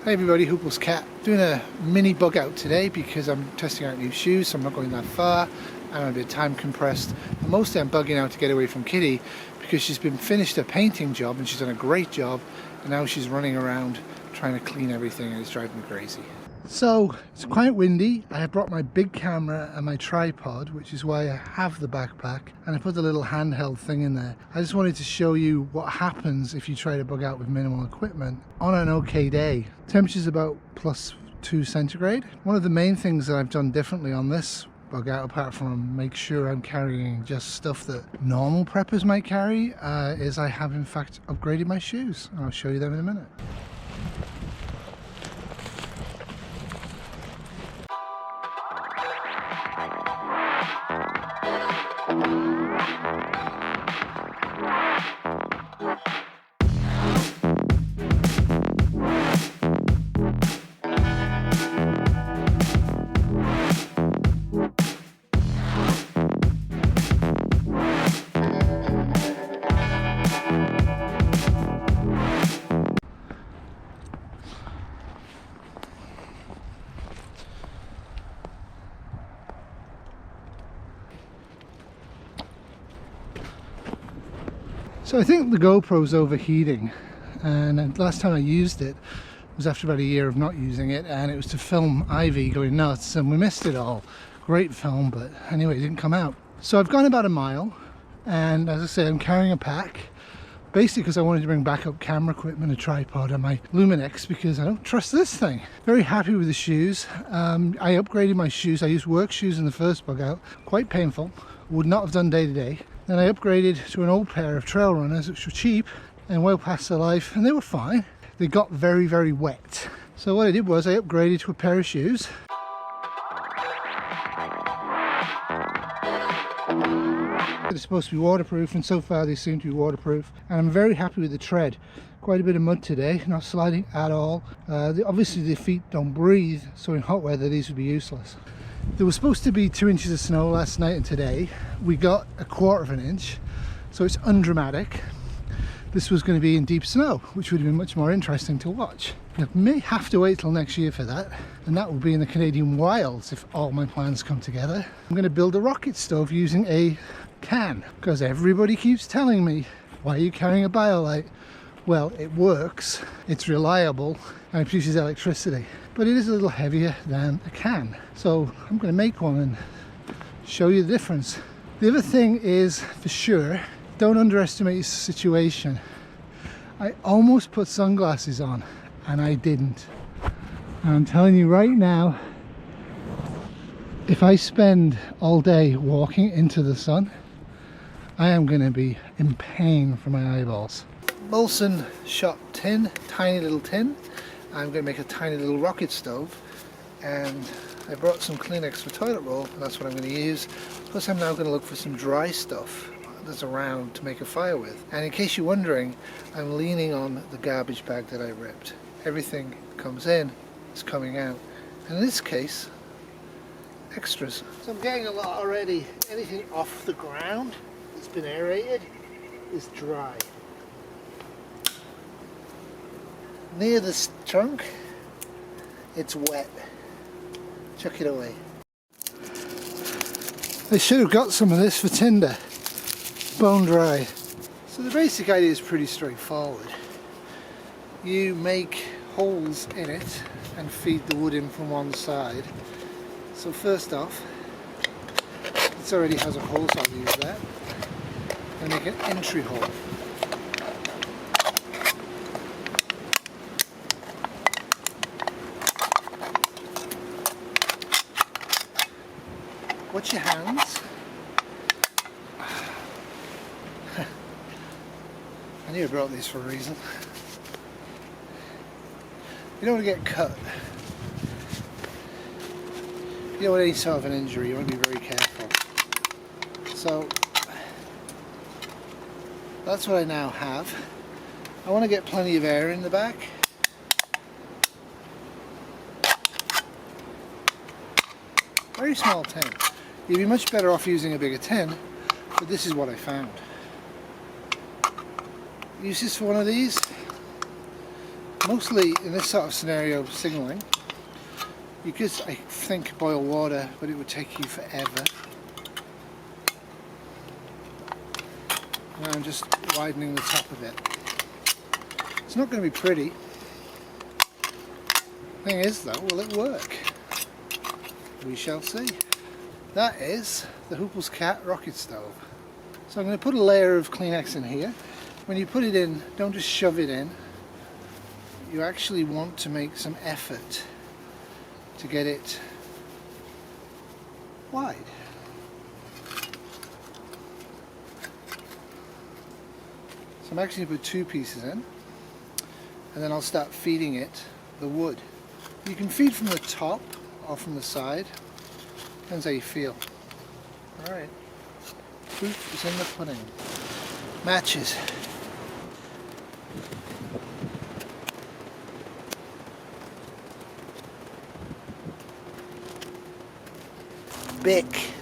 Hi everybody, Huples Cat. Doing a mini bug out today because I'm testing out new shoes, so I'm not going that far and I'm a bit time compressed. And mostly I'm bugging out to get away from Kitty because she's been finished a painting job and she's done a great job, and now she's running around trying to clean everything and it's driving me crazy. So it's quite windy. I have brought my big camera and my tripod, which is why I have the backpack, and I put the little handheld thing in there. I just wanted to show you what happens if you try to bug out with minimal equipment on an okay day. Temperature's about +2 centigrade. One of the main things that I've done differently on this bug out, apart from make sure I'm carrying just stuff that normal preppers might carry, is I have in fact upgraded my shoes. I'll show you them in a minute. So I think the GoPro's overheating, and last time I used it was after about a year of not using it, and it was to film Ivy going nuts, and we missed it all. Great film, but anyway, it didn't come out. So I've gone about a mile, and as I say, I'm carrying a pack, basically because I wanted to bring backup camera equipment, a tripod, and my Luminex, because I don't trust this thing. Very happy with the shoes. I upgraded my shoes. I used work shoes in the first bug out, quite painful, would not have done day to day. Then I upgraded to an old pair of trail runners, which were cheap and well past their life, and they were fine. They got very, very wet. So what I did was I upgraded to a pair of shoes. They're supposed to be waterproof, and so far they seem to be waterproof. And I'm very happy with the tread. Quite a bit of mud today, not sliding at all. Obviously the feet don't breathe, so in hot weather these would be useless. There was supposed to be 2 inches of snow last night and today. We got 1/4 of an inch, so it's undramatic. This was going to be in deep snow, which would have been much more interesting to watch. I may have to wait till next year for that, and that will be in the Canadian wilds if all my plans come together. I'm going to build a rocket stove using a can, because everybody keeps telling me, why are you carrying a BioLite? Well, it works, it's reliable, and it produces electricity. But it is a little heavier than a can. So I'm going to make one and show you the difference. The other thing is, for sure, don't underestimate your situation. I almost put sunglasses on and I didn't. And I'm telling you right now, if I spend all day walking into the sun, I am going to be in pain for my eyeballs. Molson shot tin, tiny little tin. I'm going to make a tiny little rocket stove, and I brought some Kleenex for toilet roll, and that's what I'm going to use. Plus I'm now going to look for some dry stuff that's around to make a fire with. And in case you're wondering, I'm leaning on the garbage bag that I ripped. Everything comes in is coming out, and in this case, extras. So I'm getting a lot already. Anything off the ground that's been aerated is dry. Near the trunk, it's wet. Chuck it away. I should have got some of this for Tinder. Bone dry. So the basic idea is pretty straightforward. You make holes in it and feed the wood in from one side. So first off, this already has a hole, so I'll use that. And make an entry hole. Watch your hands. I knew I brought these for a reason. You don't want to get cut. You don't want any sort of an injury, you want to be very careful. So that's what I now have. I want to get plenty of air in the back. Very small tin. You'd be much better off using a bigger tin, but this is what I found. Use this for one of these. Mostly in this sort of scenario, signalling, you could, I think, boil water, but it would take you forever. And I'm just widening the top of it. It's not going to be pretty. Thing is though, will it work? We shall see. That is the Huples Cat rocket stove. So I'm going to put a layer of Kleenex in here. When you put it in, don't just shove it in. You actually want to make some effort to get it wide. So I'm actually going to put 2 pieces in, and then I'll start feeding it the wood. You can feed from the top or from the side, depends how you feel. Alright, proof is in the pudding. Matches. Bic.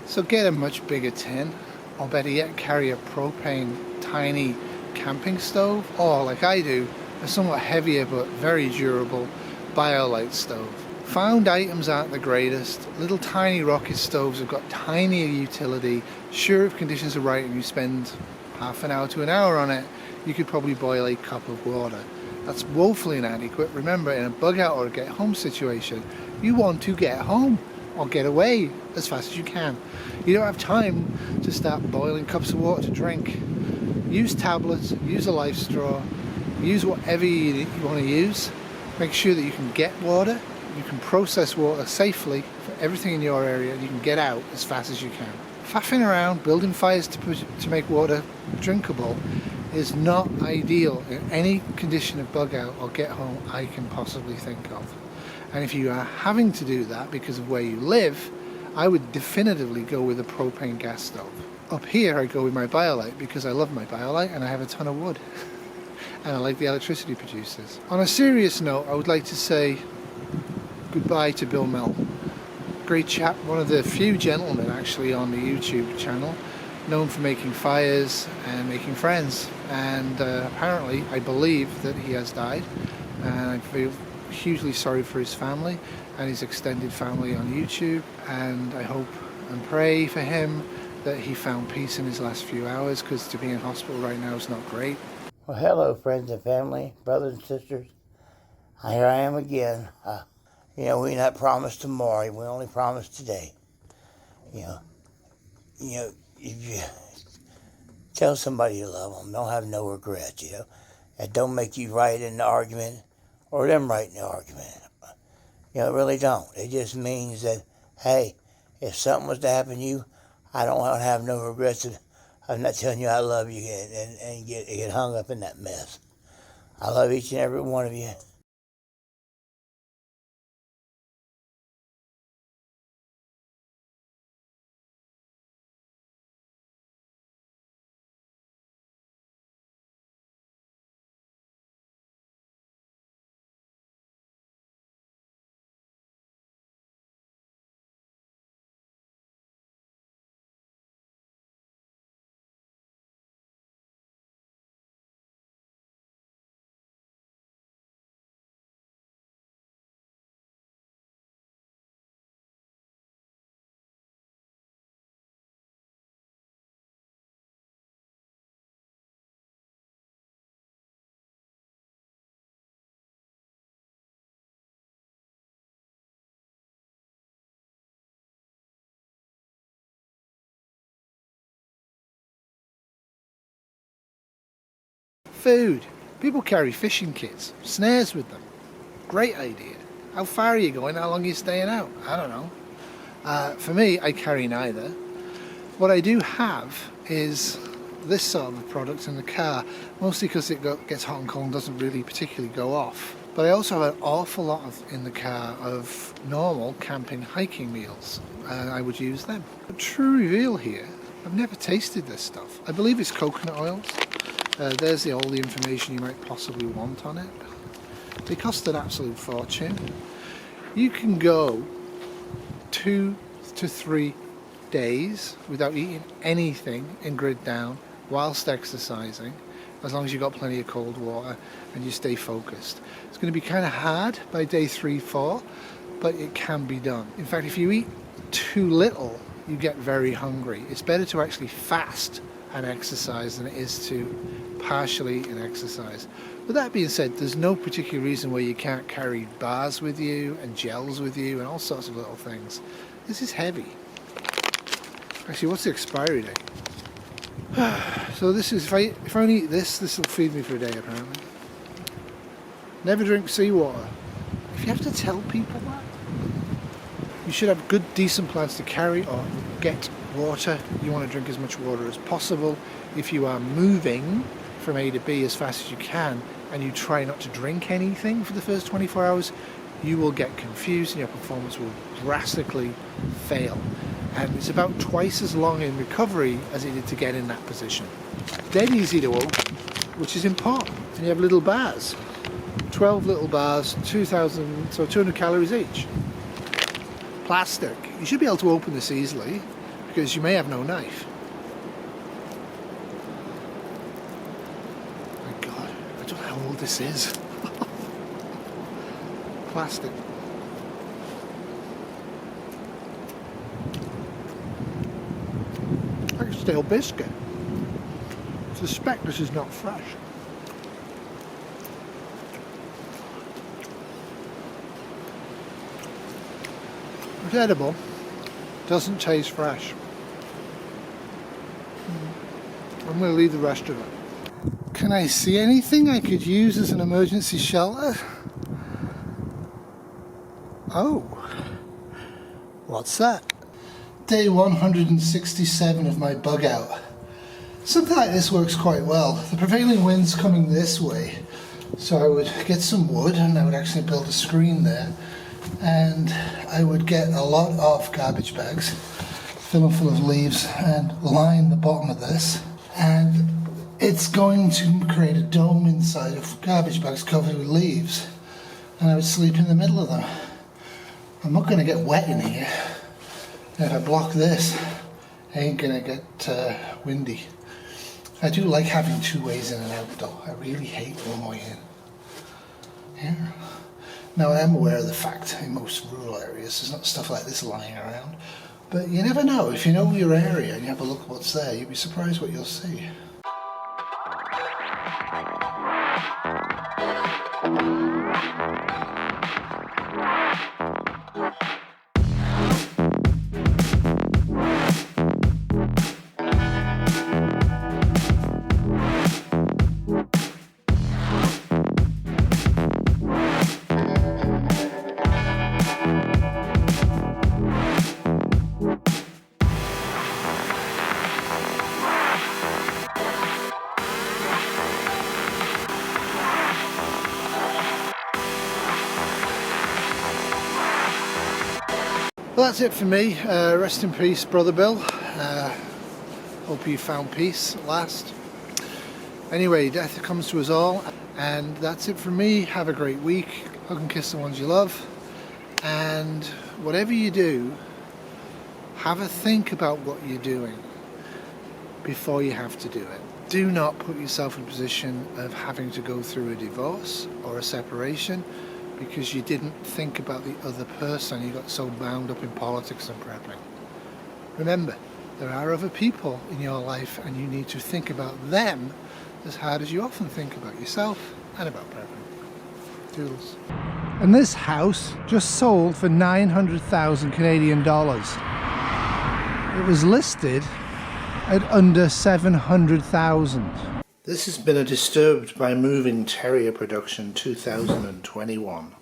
So get a much bigger tin, or better yet carry a propane tiny camping stove, or like I do, a somewhat heavier but very durable BioLite stove. Found items aren't the greatest. Little tiny rocket stoves have got tinier utility. Sure, if conditions are right and you spend half an hour to an hour on it, you could probably boil a cup of water. That's woefully inadequate. Remember, in a bug out or a get home situation, you want to get home or get away as fast as you can. You don't have time to start boiling cups of water to drink. Use tablets, use a life straw, use whatever you want to use. Make sure that you can get water, you can process water safely for everything in your area, and you can get out as fast as you can. Faffing around, building fires to make water drinkable is not ideal in any condition of bug out or get home I can possibly think of. And if you are having to do that because of where you live, I would definitively go with a propane gas stove. Up here I go with my BioLite because I love my BioLite and I have a ton of wood. And I like the electricity it produces. On a serious note, I would like to say goodbye to Bill Melton. Great chap, one of the few gentlemen actually on the YouTube channel known for making fires and making friends. And apparently, I believe that he has died. And I feel hugely sorry for his family and his extended family on YouTube. And I hope and pray for him that he found peace in his last few hours, because to be in hospital right now is not great. Well, hello, friends and family, brothers and sisters. Here I am again. We not promised tomorrow. We only promised today. If you tell somebody you love them, don't have no regrets. It don't make you right in the argument or them right in the argument. It really don't. It just means that, hey, if something was to happen to you, I don't want to have no regrets of not telling you I love you and get hung up in that mess. I love each and every one of you. Food. People carry fishing kits, snares with them. Great idea. How far are you going? How long are you staying out? I don't know. For me, I carry neither. What I do have is this sort of a product in the car, mostly because it gets hot and cold and doesn't really particularly go off. But I also have an awful lot in the car of normal camping hiking meals, and I would use them. A true reveal here, I've never tasted this stuff. I believe it's coconut oils. There's all the information you might possibly want on it. They cost an absolute fortune. You can go 2 to 3 days without eating anything in grid down whilst exercising, as long as you've got plenty of cold water and you stay focused. It's going to be kind of hard by day 3-4, but it can be done. In fact, if you eat too little, you get very hungry. It's better to actually fast and exercise than it is to partially and exercise. With that being said, there's no particular reason why you can't carry bars with you and gels with you and all sorts of little things. This is heavy. Actually, what's the expiry date? So this is, if I only eat this will feed me for a day apparently. Never drink seawater. If you have to tell people that, you should have good, decent plans to carry or get water. You want to drink as much water as possible. If you are moving from A to B as fast as you can and you try not to drink anything for the first 24 hours, you will get confused and your performance will drastically fail. And it's about twice as long in recovery as it did to get in that position. Dead easy to open, which is important. And you have little bars, 12 little bars, 200 calories each. Plastic. You should be able to open this easily because you may have no knife. My God, I don't know how old this is. Plastic. Like a stale biscuit. I suspect this is not fresh. It's edible. Doesn't taste fresh. I'm going to leave the rest of it. Can I see anything I could use as an emergency shelter? Oh. What's that? Day 167 of my bug out. Something like this works quite well. The prevailing wind's coming this way, so I would get some wood and I would actually build a screen there, and I would get a lot of garbage bags, fill them full of leaves, and line the bottom of this, and it's going to create a dome inside of garbage bags covered with leaves, and I would sleep in the middle of them. I'm not going to get wet in here. If I block this, ain't gonna get windy. I do like having two ways in and out though. I really hate one way in. Here. Now I am aware of the fact in most rural areas there's not stuff like this lying around. But you never know. If you know your area and you have a look at what's there, you'll be surprised what you'll see. Well, that's it for me. Rest in peace, Brother Bill. Hope you found peace at last. Anyway, death comes to us all. And that's it for me. Have a great week. Hug and kiss the ones you love. And whatever you do, have a think about what you're doing before you have to do it. Do not put yourself in a position of having to go through a divorce or a separation because you didn't think about the other person. You got so bound up in politics and prepping. Remember, there are other people in your life and you need to think about them as hard as you often think about yourself and about prepping. Toodles. And this house just sold for 900,000 Canadian dollars. It was listed at under 700,000. This has been a Disturbed by Moving Terrier production 2021.